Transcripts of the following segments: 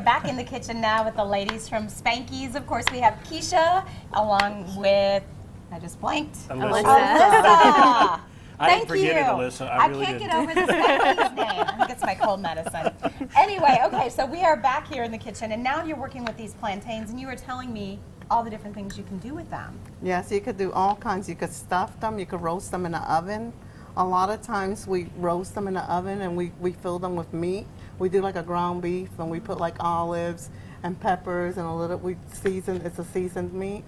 back in the kitchen now with the ladies from Spanquis. Of course, we have Keisha along with, I just blanked. Alyssa. Alyssa. I didn't Thank forget you. it, Alyssa. I really can't didn't. get over the Spanquis name. I think it's my cold medicine. Anyway, okay, so we are back here in the kitchen, and now you're working with these plantains, and you were telling me all the different things you can do with them. Yes, you could do all kinds. You could stuff them, you could roast them in the oven. A lot of times we roast them in the oven and we fill them with meat. We do like a ground beef and we put like olives and peppers and it's a seasoned meat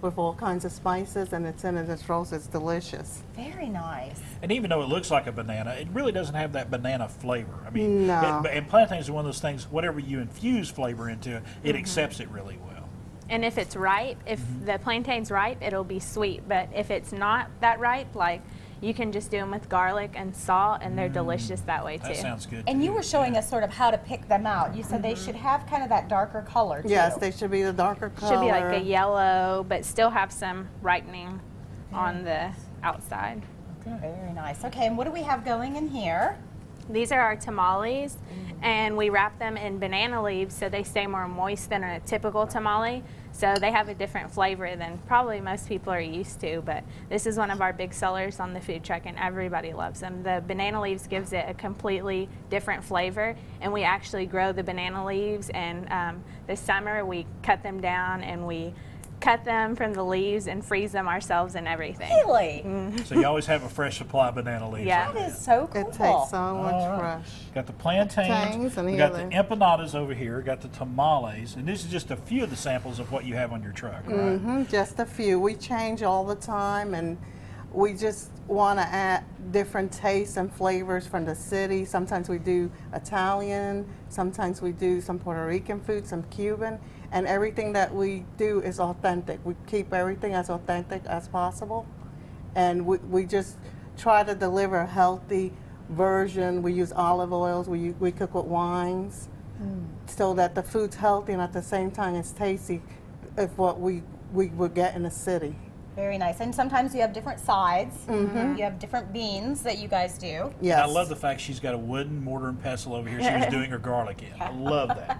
with all kinds of spices, and it's in this roast. It's delicious. Very nice. And even though it looks like a banana, it really doesn't have that banana flavor. I mean, No. and plantains are one of those things, whatever you infuse flavor into, it accepts it really well. And if it's ripe, if the plantain's ripe, it'll be sweet. But if it's not that ripe, like, you can just do them with garlic and salt, and they're delicious that way too. That sounds good. And you too. were showing us sort of how to pick them out. You said they should have kind of that darker color too. Yes, they should be the darker color. Should be like a yellow, but still have some ripening on the outside. Very nice. Okay, and what do we have going in here? These are our tamales, and we wrap them in banana leaves so they stay more moist than a typical tamale. So they have a different flavor than probably most people are used to, but this is one of our big sellers on the food truck, and everybody loves them. The banana leaves gives it a completely different flavor, and we actually grow the banana leaves, and this summer we cut them down and we cut them from the leaves and freeze them ourselves and everything. Really? So you always have a fresh supply of banana leaves. Yeah. on That hand. is so cool. It tastes so much All right. fresh. Got the plantains, And we here got the they- empanadas over here, got the tamales, and this is just a few of the samples of what you have on your truck, right? Just a few. We change all the time, and we just want to add different tastes and flavors from the city. Sometimes we do Italian, sometimes we do some Puerto Rican food, some Cuban, and everything that we do is authentic. We keep everything as authentic as possible, and we just try to deliver a healthy version. We use olive oils, we cook with wines, so that the food's healthy and at the same time it's tasty of what we would get in the city. Very nice. And sometimes you have different sides. You have different beans that you guys do. Yes. And I love the fact she's got a wooden mortar and pestle over here she was doing her garlic in. I love that.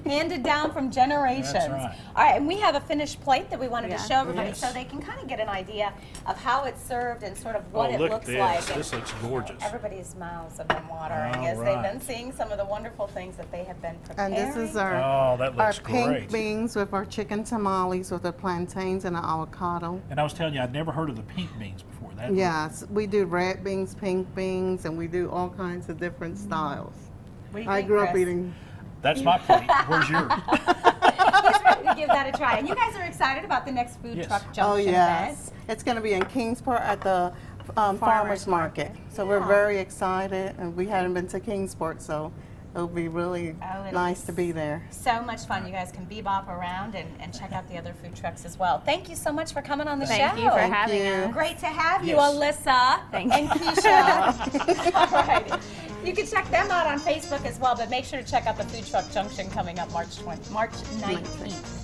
Handed down from generations. That's right. All right, and we have a finished plate that we wanted to Yeah. show everybody Yes. so they can kind of get an idea of how it's served and sort of what Oh, it look looks at this. like. This And looks gorgeous. everybody's mouths have been watering All as they've been right. seeing some of the wonderful things that they have been preparing. And this is our, Oh, that our looks pink great. beans with our chicken tamales with the plantains and the avocado. And I was telling you, I'd never heard of the pink beans before. That Yes, we do red beans, pink beans, and we do all kinds of different styles. What do you I think, grew up Chris? eating. That's my plate. Where's yours? He's ready to give that a try. And you guys are excited about the next food Yes. truck junction Oh event. yes, it's going to be in Kingsport at the farmers market. So we're Yeah. very excited, and we hadn't been to Kingsport, so it'll be really Oh, it'll nice be to be there. So much fun. You guys can bebop around and check out the other food trucks as well. Thank you so much for coming on the show. Thank you for having you. us. Great to have you, Yes. Alyssa Thank and Keisha. All right. You can check them out on Facebook as well, but make sure to check out the Food Truck Junction coming up March 19th.